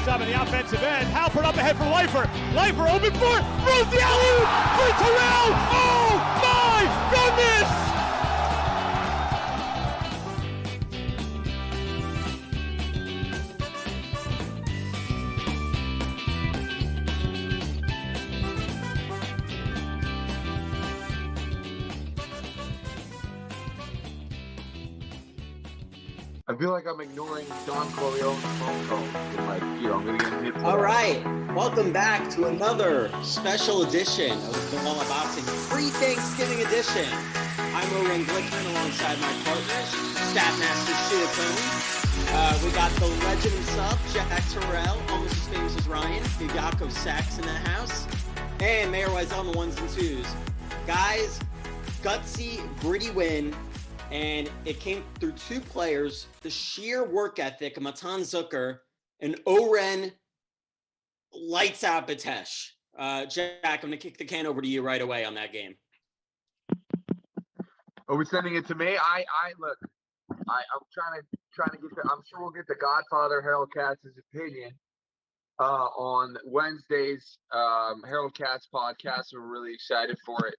Good job on the offensive end. Halpert up ahead for Leifer. Leifer open for throws the alley for Terrell. Oh my goodness! I feel like I'm ignoring Don Corleone's phone call. Like, I'm going to get hit. All right. Welcome back to another special edition of the Vanilla Boxing Pre-Thanksgiving edition. I'm Rowan Glickman alongside my partners, Staff Master Stu Tony. We got the legend himself, Jack Terrell, almost as famous as Ryan. Yaakov Sachs in the house. And Mayor Wise on the ones and twos. Guys, gutsy, gritty win. And it came through two players, the sheer work ethic of Matan Zucker and Oren lights out Batesh. Jack, I'm going to kick the can over to you right away on that game. Are we sending it to me? Look, I'm trying to get I'm sure we'll get the Godfather Harold Katz's opinion on Wednesday's Harold Katz podcast. We're really excited for it.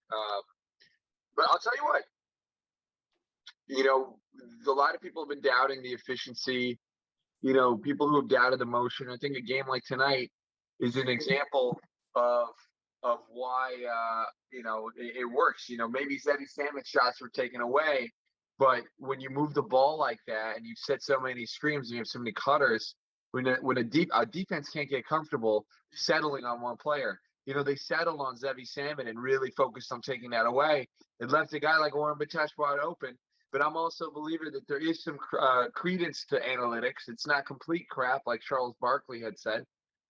But I'll tell you what. A lot of people have been doubting the efficiency, people who have doubted the motion. I think a game like tonight is an example of why, it works. Maybe Zeddy Salmon's shots were taken away, but when you move the ball like that and you set so many screens and you have so many cutters, when a defense can't get comfortable settling on one player, they settled on Zeddy Salmon and really focused on taking that away. It left a guy like Oren Batesh wide open. But I'm also a believer that there is some credence to analytics. It's not complete crap like Charles Barkley had said.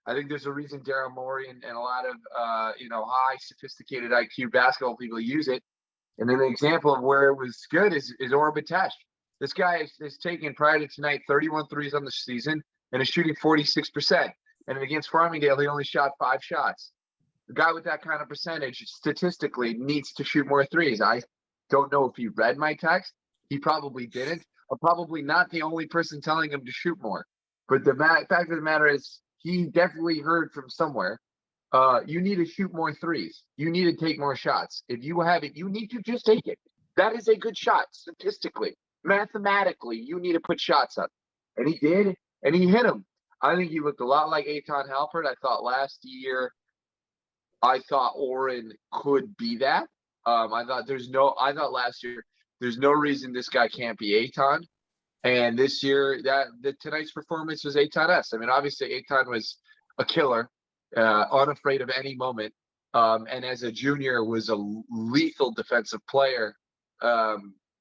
I think there's a reason Daryl Morey and a lot of, high sophisticated IQ basketball people use it. And then the example of where it was good is Oren Batesh. This guy is taking, prior to tonight, 31 threes on the season and is shooting 46%. And against Farmingdale, he only shot 5 shots. The guy with that kind of percentage statistically needs to shoot more threes. I don't know if he read my text. He probably didn't. I'm probably not the only person telling him to shoot more. But the fact of the matter is, he definitely heard from somewhere. You need to shoot more threes. You need to take more shots. If you have it, you need to just take it. That is a good shot, statistically. Mathematically, you need to put shots up. And he did, and he hit them. I think he looked a lot like Eitan Halpert. I thought last year, Oren could be that. I thought last year, there's no reason this guy can't be Eitan. And this year, tonight's performance was Eitan-esque. I mean, obviously, Eitan was a killer, unafraid of any moment. And as a junior, was a lethal defensive player.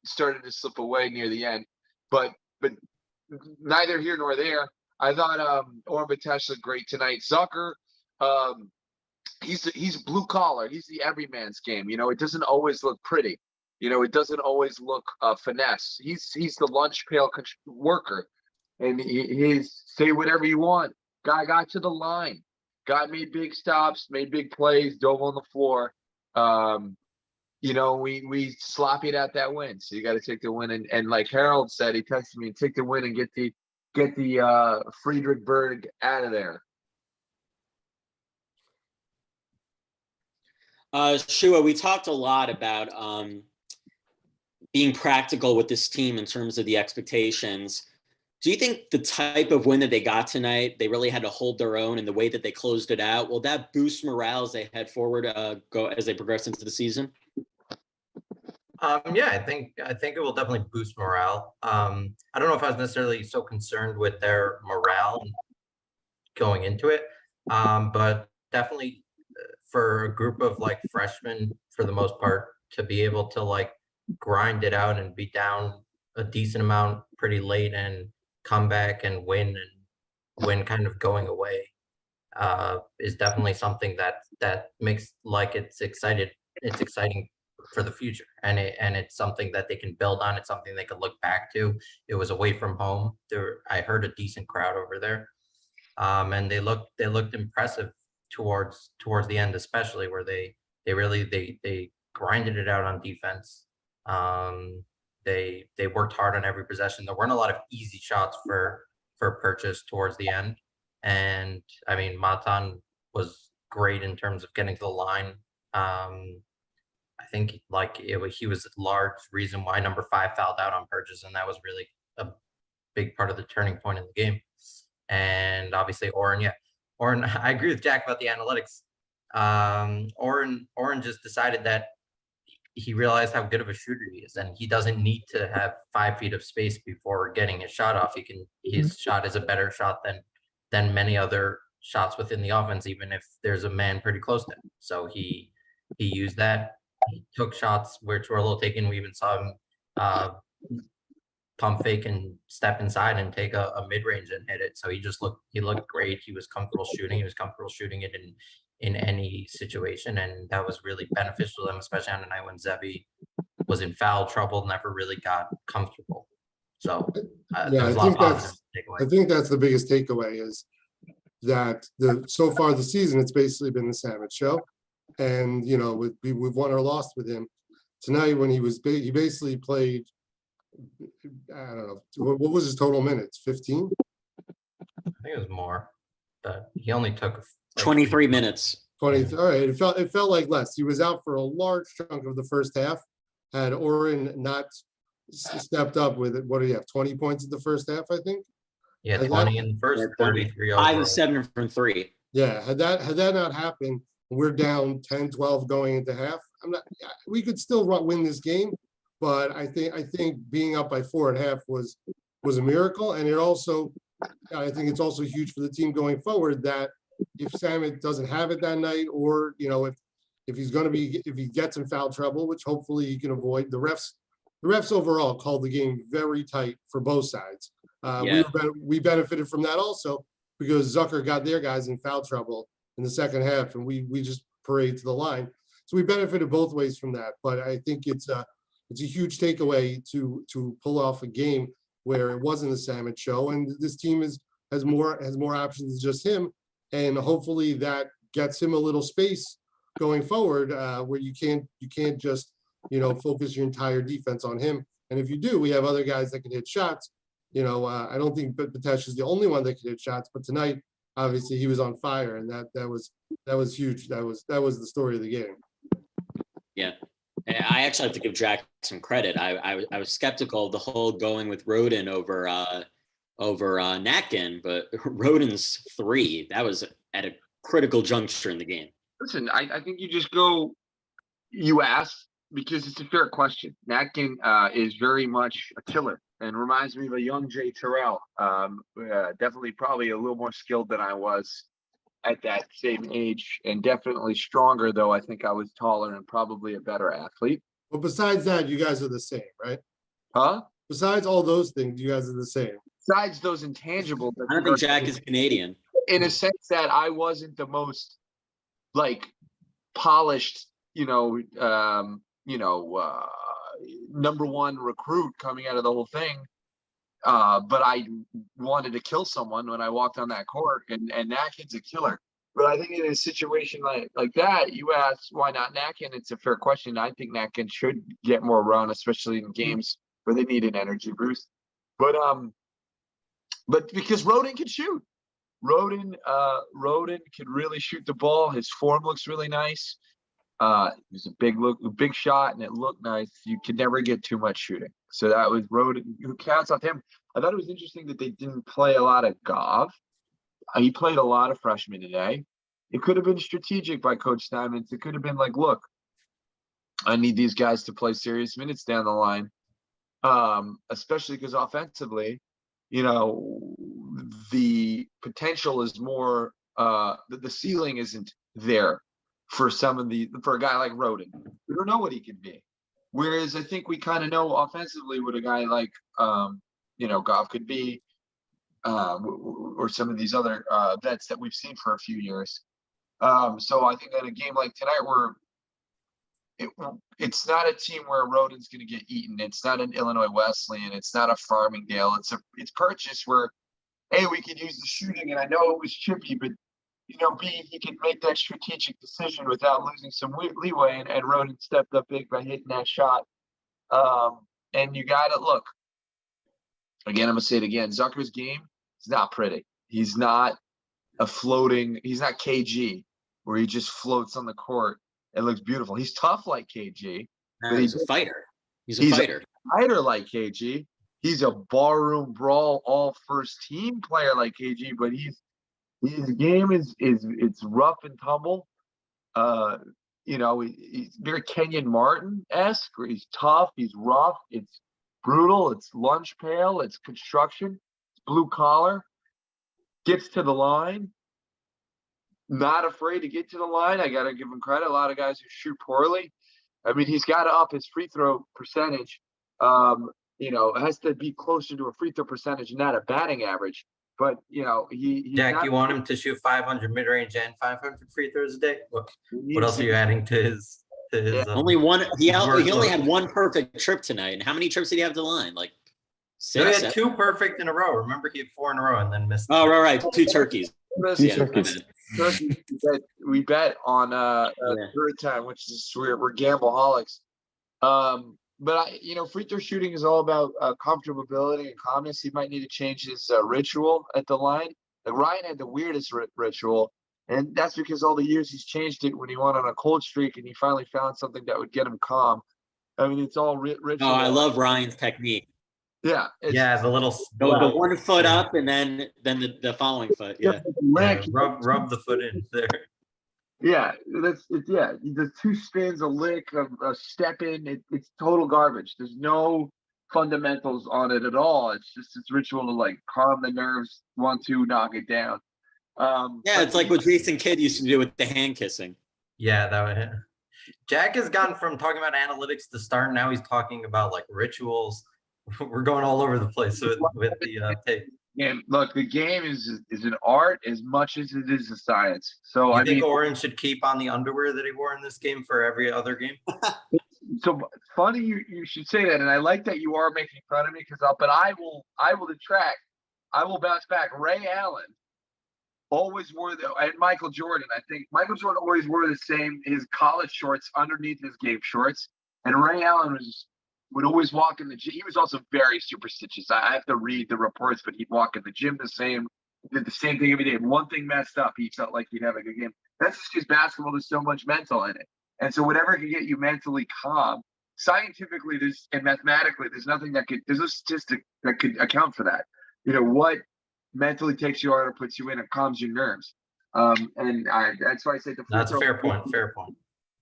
Started to slip away near the end. But neither here nor there. I thought Oren Batesh looked great tonight. Zucker, he's blue collar. He's the everyman's game. It doesn't always look pretty. It doesn't always look finesse. He's the lunch pail worker, and he's say whatever you want. Guy got to the line. Guy made big stops, made big plays, dove on the floor. We sloppied out that win, so you got to take the win. And like Harold said, he texted me, take the win and get the Friedrichsburg out of there. Shua, we talked a lot about being practical with this team in terms of the expectations. Do you think the type of win that they got tonight, they really had to hold their own in the way that they closed it out? Will that boost morale as they head forward, as they progress into the season? Yeah, I think it will definitely boost morale. I don't know if I was necessarily so concerned with their morale going into it, but definitely for a group of like freshmen, for the most part, to be able to like grind it out and be down a decent amount pretty late and come back and win kind of going away is definitely something that makes like it's exciting for the future, and it's something that they can build on. It's something they can look back to. It was away from home. I heard a decent crowd over there, and they looked impressive towards the end, especially where they grinded it out on defense. They worked hard on every possession. There weren't a lot of easy shots for purchase towards the end. And I mean, Matan was great in terms of getting to the line. I think like he was a large reason why number 5 fouled out on Burgess, and that was really a big part of the turning point in the game. And obviously Oren, I agree with Jack about the analytics. Oren just decided that he realized how good of a shooter he is, and he doesn't need to have 5 feet of space before getting his shot off. His shot is a better shot than many other shots within the offense, even if there's a man pretty close to him. So he used that. He took shots which were a little taken. We even saw him pump fake and step inside and take a mid-range and hit it. So he looked great. He was comfortable shooting. He was comfortable shooting it in any situation, and that was really beneficial to them, especially on a night when Zebi was in foul trouble, never really got comfortable. So yeah, I think that's the biggest takeaway is that so far the season, it's basically been the Samet show. And, you know, we've won or lost with him. Tonight, when he basically played, I don't know, what was his total minutes? 15? I think it was more, but he only took like 23 minutes. 20. All right, it felt like less. He was out for a large chunk of the first half. Had Oren not stepped up with it, what do you have? 20 points in the first half, I think. Yeah, 20 in the first, 33 5 of 7 from 3. Yeah, had that not happened, we're down 10, 12 going into half. We could still win this game, but I think being up by 4 at half was a miracle. And I think it's also huge for the team going forward that if Samet doesn't have it that night, or, you know, if he gets in foul trouble, which hopefully he can avoid, the refs overall called the game very tight for both sides. We benefited from that also because Zucker got their guys in foul trouble in the second half, and we just parade to the line. So we benefited both ways from that. But I think it's a huge takeaway to pull off a game where it wasn't a Samet show, and this team has more options than just him, and hopefully that gets him a little space going forward where you can't just, you know, focus your entire defense on him. And if you do, we have other guys that can hit shots. You know, I don't think Patesh is the only one that can hit shots, but tonight, obviously, he was on fire, and that was huge. That was the story of the game. Yeah, I actually have to give Jack some credit. I was skeptical of the whole going with Roden over Natkin, but Roden's 3, that was at a critical juncture in the game. Listen, I think you ask because it's a fair question. Natkin is very much a killer and reminds me of a young Jay Terrell. Definitely probably a little more skilled than I was at that same age, and definitely stronger, though I think I was taller and probably a better athlete. But besides that, you guys are the same, right? Huh? Besides all those things, you guys are the same. Besides those intangibles. I don't think Jack is Canadian. In a sense that I wasn't the most polished, number one recruit coming out of the whole thing. But I wanted to kill someone when I walked on that court, and Natkin's a killer. But I think in a situation like that, you ask why not Natkin? It's a fair question. I think Natkin should get more run, especially in games where they need an energy boost. But because Roden can shoot. Roden could really shoot the ball. His form looks really nice. It was a big shot, and it looked nice. You could never get too much shooting. So that was Roden. Who counts on him? I thought it was interesting that they didn't play a lot of Gov. He played a lot of freshmen today. It could have been strategic by Coach Steinmetz. It could have been like, look, I need these guys to play serious minutes down the line, especially because offensively, you know, the potential is more. The ceiling isn't there for a guy like Roden. We don't know what he can be. Whereas I think we kind of know offensively what a guy like, Goff could be, or some of these other vets that we've seen for a few years. So I think that a game like tonight, it's not a team where Roden's going to get eaten. It's not an Illinois Wesleyan. It's not a Farmingdale. It's Purchase where, A, we could use the shooting, and I know it was chippy, but B, he can make that strategic decision without losing some leeway, and Roden stepped up big by hitting that shot. And you got to look. Again, I'm going to say it again. Zucker's game is not pretty. He's not a floating. He's not KG, where he just floats on the court. It looks beautiful. He's tough like KG, but He's a fighter. He's a he's fighter. fighter like KG. He's a barroom brawl, all first team player like KG, but his game is it's rough and tumble. You know, he's very Kenyon Martin-esque. He's tough, he's rough, it's brutal, it's lunch pail, it's construction, it's blue collar, gets to the line, not afraid to get to the line. I gotta give him credit. A lot of guys who shoot poorly. I mean, he's got to up his free throw percentage. You know, it has to be closer to a free throw percentage, not a batting average. But you know, Jack, you want him to shoot 500 mid range and 500 free throws a day? What else are you adding to his? Only one. He only had one perfect trip tonight. And how many trips did he have to the line? Like He 6. had 2 perfect in a row. Remember, he had 4 in a row and then missed. Oh, right. 2 turkeys. We bet on third time, which is we're gambleholics. But you know, free throw shooting is all about comfortability and calmness. He might need to change his ritual at the line. Like Ryan had the weirdest ritual, and that's because all the years he's changed it when he went on a cold streak and he finally found something that would get him calm. I mean, it's all ritual. Oh, I love Ryan's technique. Yeah, the little the 1 foot up and then the following foot. Yeah, rub the foot in there. Yeah, the 2 spins, a lick, a step in. It's total garbage. There's no fundamentals on it at all. It's just this ritual to like calm the nerves, 1, 2, knock it down. It's like what Jason Kidd used to do with the hand kissing. Yeah, that would. Jack has gone from talking about analytics to start. Now he's talking about like rituals. We're going all over the place with the tape. And look, the game is an art as much as it is a science. So I think Oren should keep on the underwear that he wore in this game for every other game. So funny you should say that, and I like that you are making fun of me but I will detract. I will bounce back. Ray Allen always wore and Michael Jordan. I think Michael Jordan always wore his college shorts underneath his game shorts, and Ray Allen would always walk in the gym. He was also very superstitious. I have to read the reports, but he'd walk in the gym did the same thing every day. If one thing messed up, he felt like he'd have a good game. That's just because basketball, there's so much mental in it. And so whatever can get you mentally calm, scientifically and mathematically, there's no statistic that could account for that. You know, what mentally takes you out or puts you in, it calms your nerves. That's why I say that's a fair point.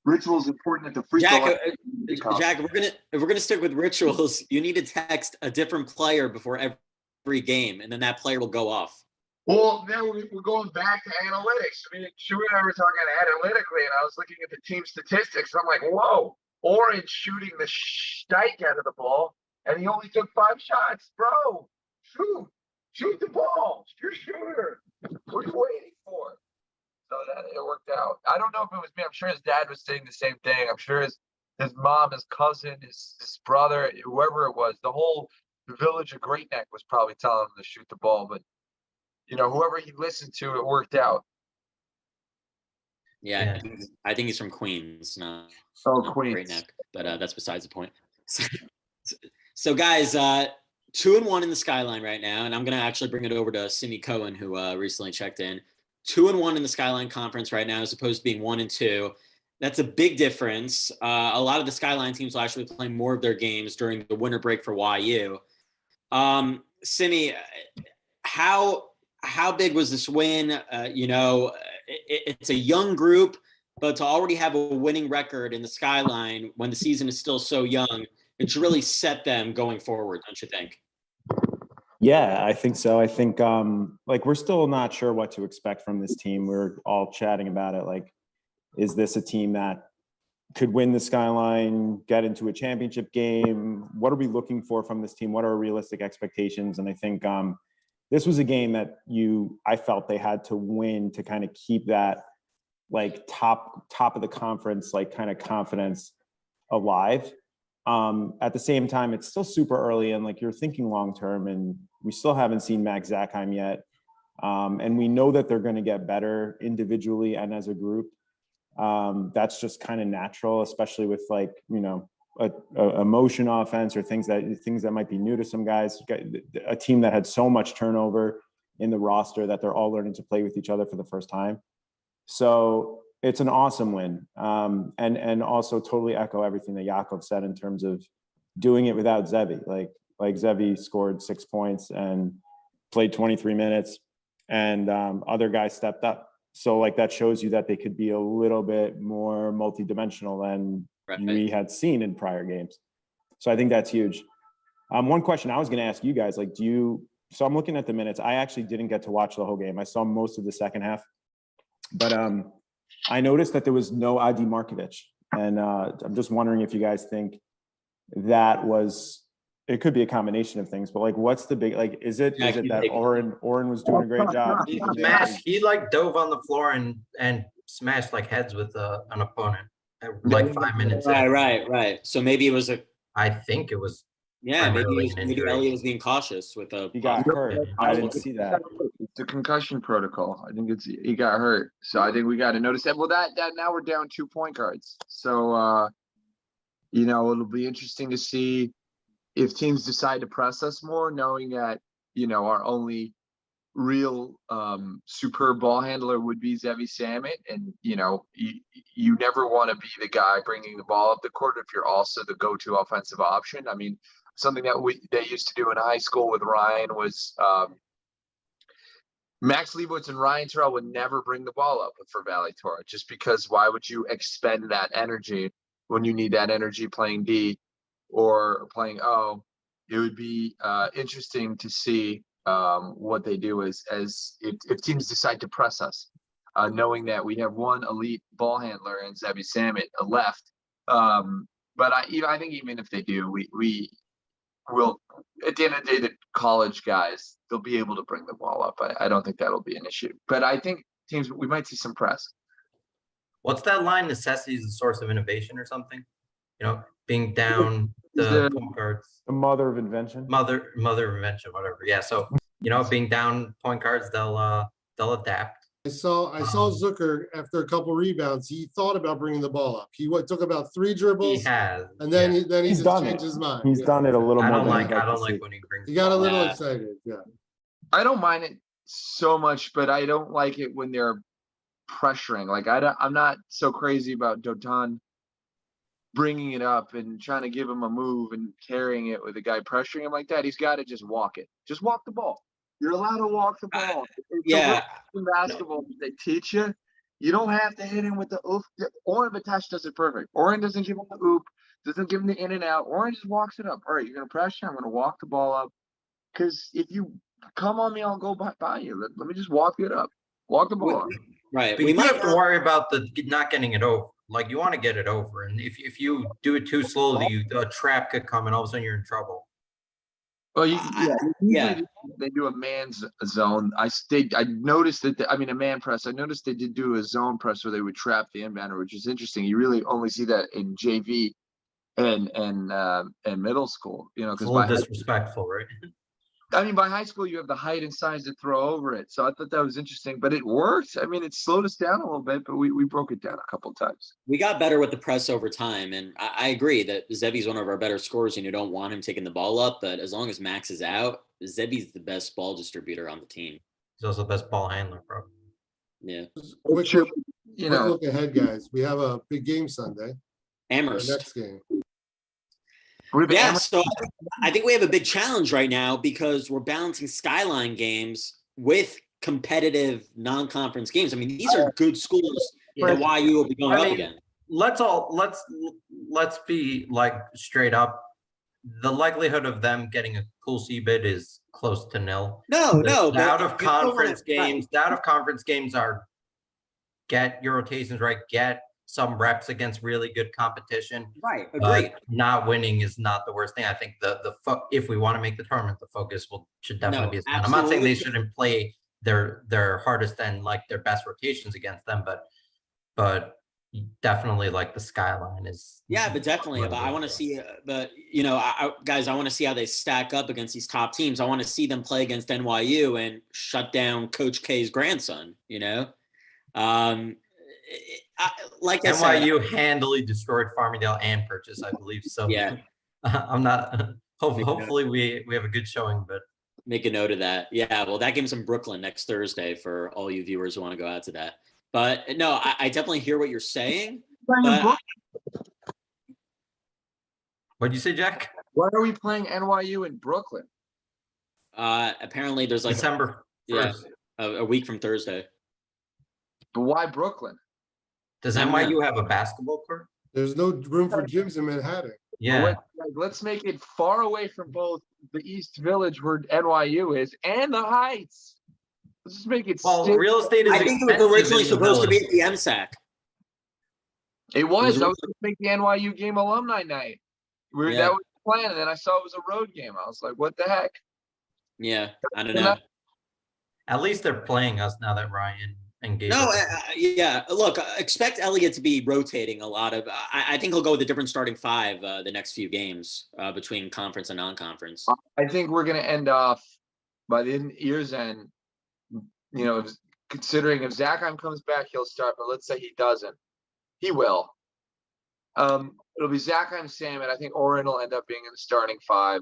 Ritual is important at the free throw. Jack, if we're gonna stick with rituals, you need to text a different player before every game, and then that player will go off. Well, now we're going back to analytics. I mean, Shu and I were talking analytically, and I was looking at the team statistics. I'm like, whoa, Orange shooting the shite out of the ball, and he only took 5 shots, bro. Shoot the ball. You're a shooter. What are you waiting for? So that it worked out. I don't know if it was me. I'm sure his dad was saying the same thing. I'm sure his mom, his cousin, his brother, whoever it was, the whole village of Great Neck was probably telling him to shoot the ball. But you know, whoever he listened to, it worked out. Yeah. I think he's from Queens, not Queens. Great Neck. But that's besides the point. So guys, 2-1 in the Skyline right now, and I'm gonna actually bring it over to Simi Cohen, who recently checked in. 2-1 in the Skyline Conference right now, as opposed to being 1-2. That's a big difference. A lot of the Skyline teams will actually play more of their games during the winter break for YU. Simi, how big was this win? It's a young group, but to already have a winning record in the Skyline when the season is still so young, it should really set them going forward, don't you think? Yeah, I think so. I think we're still not sure what to expect from this team. We're all chatting about it. Like, is this a team that could win the Skyline, get into a championship game? What are we looking for from this team? What are our realistic expectations? And I think this was a game that I felt they had to win to kind of keep that like top of the conference, like kind of confidence alive. At the same time, it's still super early and like you're thinking long-term, and we still haven't seen Max Zackheim yet. And we know that they're going to get better individually and as a group. That's just kind of natural, especially with like, you know, a motion offense or things that might be new to some guys. A team that had so much turnover in the roster that they're all learning to play with each other for the first time. So it's an awesome win. And also totally echo everything that Yaakov said in terms of doing it without Zevi. Like Zevi scored 6 points and played 23 minutes, and other guys stepped up. So like that shows you that they could be a little bit more multidimensional than we had seen in prior games. So I think that's huge. One question I was going to ask you guys, like, so I'm looking at the minutes. I actually didn't get to watch the whole game. I saw most of the second half, but I noticed that there was no Adi Markovic. And I'm just wondering if you guys think that it could be a combination of things, but like, what's the big, like, is it that Oren was doing a great job? He like dove on the floor and smashed like heads with an opponent at like 5 minutes. Right. So maybe it was I think it was. Yeah, maybe Elliot was being cautious with He got hurt. I didn't see that. It's a concussion protocol. I think he got hurt. So I think we got to notice that. Well, that now we're down 2 point guards. So, it'll be interesting to see if teams decide to press us more, knowing that, our only real superb ball handler would be Zevi Samit. And, you never want to be the guy bringing the ball up the court if you're also the go-to offensive option. I mean, something that they used to do in high school with Ryan was Max Leibowitz and Ryan Terrell would never bring the ball up for Valley Torah, just because why would you expend that energy when you need that energy playing D or playing O? It would be interesting to see what they do if teams decide to press us, knowing that we have one elite ball handler and Zevi Samit left. But I think even if they do, we will, at the end of the day, the college guys, they'll be able to bring the ball up. I don't think that'll be an issue. But I think teams, we might see some press. What's that line? Necessity is a source of innovation or something? Being down the point guards. The mother of invention. Mother of invention, whatever. Yeah. So, being down point guards, they'll adapt. I saw Zucker after a couple rebounds. He thought about bringing the ball up. He took about 3 dribbles. He has, and then he just changed his mind. He's done it a little more. I don't like when he brings. He got a little excited. Yeah. I don't mind it so much, but I don't like it when they're pressuring. Like I'm not so crazy about Dotan bringing it up and trying to give him a move and carrying it with a guy pressuring him like that. He's got to just walk it. Just walk the ball. You're allowed to walk the ball. In basketball, they teach you. You don't have to hit him with the oof. Oren Vatash does it perfect. Oren doesn't give him the oop, doesn't give him the in and out. Oren just walks it up. All right, you're going to pressure. I'm going to walk the ball up. Because if you come on me, I'll go by you. Let me just walk it up. Walk the ball up. Right. But you have to worry about the not getting it over. Like, you want to get it over. And if you do it too slowly, a trap could come and all of a sudden you're in trouble. Well, they do a man's zone. I noticed that. A man press. I noticed they did do a zone press where they would trap the inbounder, which is interesting. You really only see that in JV and middle school. Because it's a little disrespectful, right? By high school you have the height and size to throw over it. So I thought that was interesting, but it worked. It slowed us down a little bit, but we broke it down a couple of times. We got better with the press over time, and I agree that Zevi's one of our better scorers, and you don't want him taking the ball up. But as long as Max is out, Zevi's the best ball distributor on the team. He's also the best ball handler, bro. Yeah. Quick look ahead, guys. We have a big game Sunday. Amherst. Next game. Yeah, so I think we have a big challenge right now because we're balancing Skyline games with competitive non-conference games. These are good schools that YU will be going up against. Let's be like straight up. The likelihood of them getting a cool C bid is close to nil. No. Out of conference games are get your rotations right, get some reps against really good competition. Right, agreed. Not winning is not the worst thing. I think if we want to make the tournament, the focus should definitely be. I'm not saying they shouldn't play their hardest and like their best rotations against them, but definitely like the Skyline is. Yeah, but definitely. But I want to see. But guys, I want to see how they stack up against these top teams. I want to see them play against NYU and shut down Coach K's grandson. Like I said, NYU handily destroyed Farmingdale and Purchase, I believe. So yeah, I'm not. Hopefully we have a good showing, but make a note of that. Yeah, well, that game's in Brooklyn next Thursday for all you viewers who want to go out to that. But no, I definitely hear what you're saying. But What'd you say, Jack? Why are we playing NYU in Brooklyn? apparently there's like December 1st. a week from Thursday. But why Brooklyn? Does I don't know. NYU have a basketball court? There's no room for gyms in Manhattan. Yeah. Let's make it far away from both the East Village where NYU is and the Heights. Let's just make it. Well, stick. real estate is I think it was expensive originally in the supposed to be village. at the MSAC. It was. was I was going to make the NYU game alumni night. Yeah. That was the plan, and then I saw it was a road game. I was like, "What the heck?" Yeah, I don't know. At least they're playing us now that Ryan and Gabe. No, yeah. Look, expect Elliott to be rotating a lot of. I think he'll go with a different starting five the next few games between conference and non-conference. I think we're going to end off by the year's end. You know, considering if Zachheim comes back, he'll start. But let's say he doesn't, he will. It'll be Zachheim, Sam, and I think Oren will end up being in the starting five.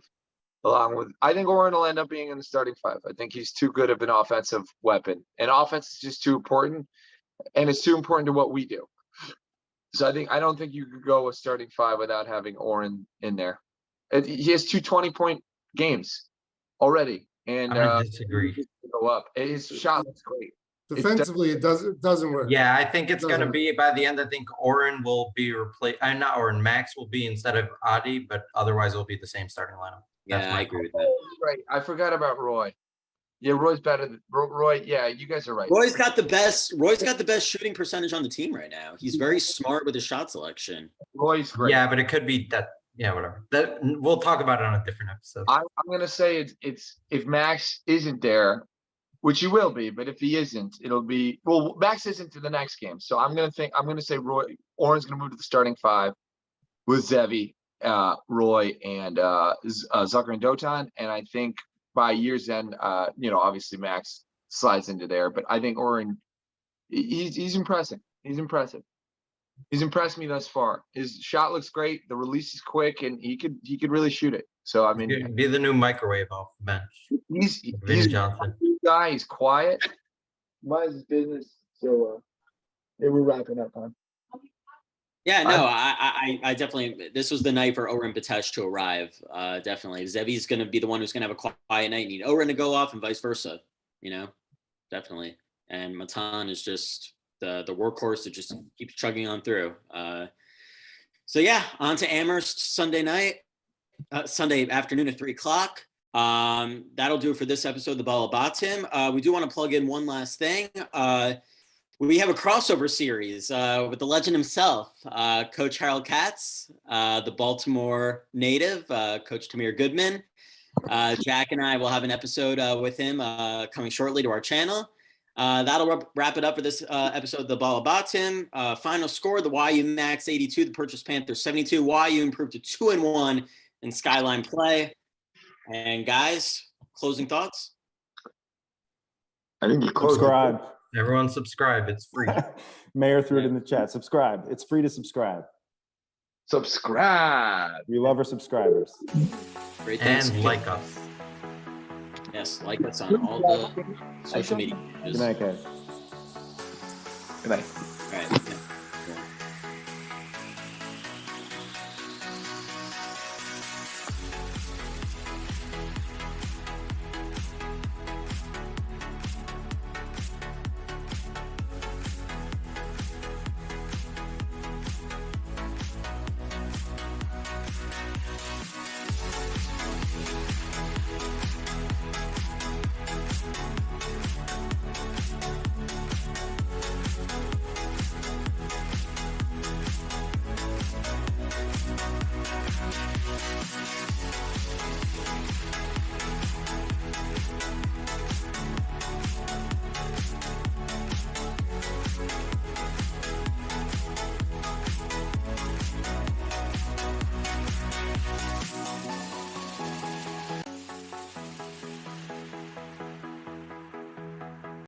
Along with, I think Oren will end up being in the starting five. I think he's too good of an offensive weapon, and offense is just too important, and it's too important to what we do. So I don't think you could go a starting five without having Oren in there. He has 2 20-point games already, and I disagree. go up. His shot looks great. Defensively, it doesn't work. Yeah, I think it's going to Doesn't- be by the end. I think Oren will be replaced. Not Oren. Max will be instead of Adi, but otherwise it'll be the same starting lineup. That's Yeah, my I agree with Oh, that. right. I forgot about Roy. Yeah, Roy's better than Roy. Yeah, you guys are right. Roy's got the best shooting percentage on the team right now. He's very smart with his shot selection. Roy's great. Yeah, but it could be that. Yeah, whatever. That we'll talk about it on a different episode. I'm gonna say it's if Max isn't there, which he will be, but if he isn't, it'll be Max isn't to the next game. So I'm gonna say Oren's gonna move to the starting five with Zevi, Roy, and Zucker and Dotan. And I think by year's end, obviously Max slides into there, but I think Oren, he's impressive. He's impressive. He's impressed me thus far. His shot looks great. The release is quick, and he could really shoot it. So I mean, He'd be the new microwave off the bench. he's Vinny Johnson. a guy. He's quiet. Minds his business. So we're wrapping up, huh? Yeah, no, I definitely. This was the night for Oren Batesh to arrive. Definitely, Zevi's going to be the one who's going to have a quiet night. You need Oren to go off, and vice versa. Definitely. And Matan is just the workhorse that just keeps chugging on through. So yeah, on to Amherst Sunday afternoon at 3:00. That'll do it for this episode of the Balabatim. We do want to plug in one last thing. We have a crossover series with the legend himself, Coach Harold Katz, the Baltimore native, Coach Tamir Goodman. Jack and I will have an episode with him coming shortly to our channel. That'll wrap it up for this episode of the Balabatim. Final score, the YU Max 82, the Purchase Panthers 72. YU improved to 2-1 in Skyline play. And guys, closing thoughts? I think you closed. Subscribe. Everyone subscribe. It's free. Mayor threw it in the chat. Subscribe. It's free to subscribe. Subscribe. We love our subscribers. Great And things. like us. Yes, like us on all the social media pages. Good night, guys. Good night. All right.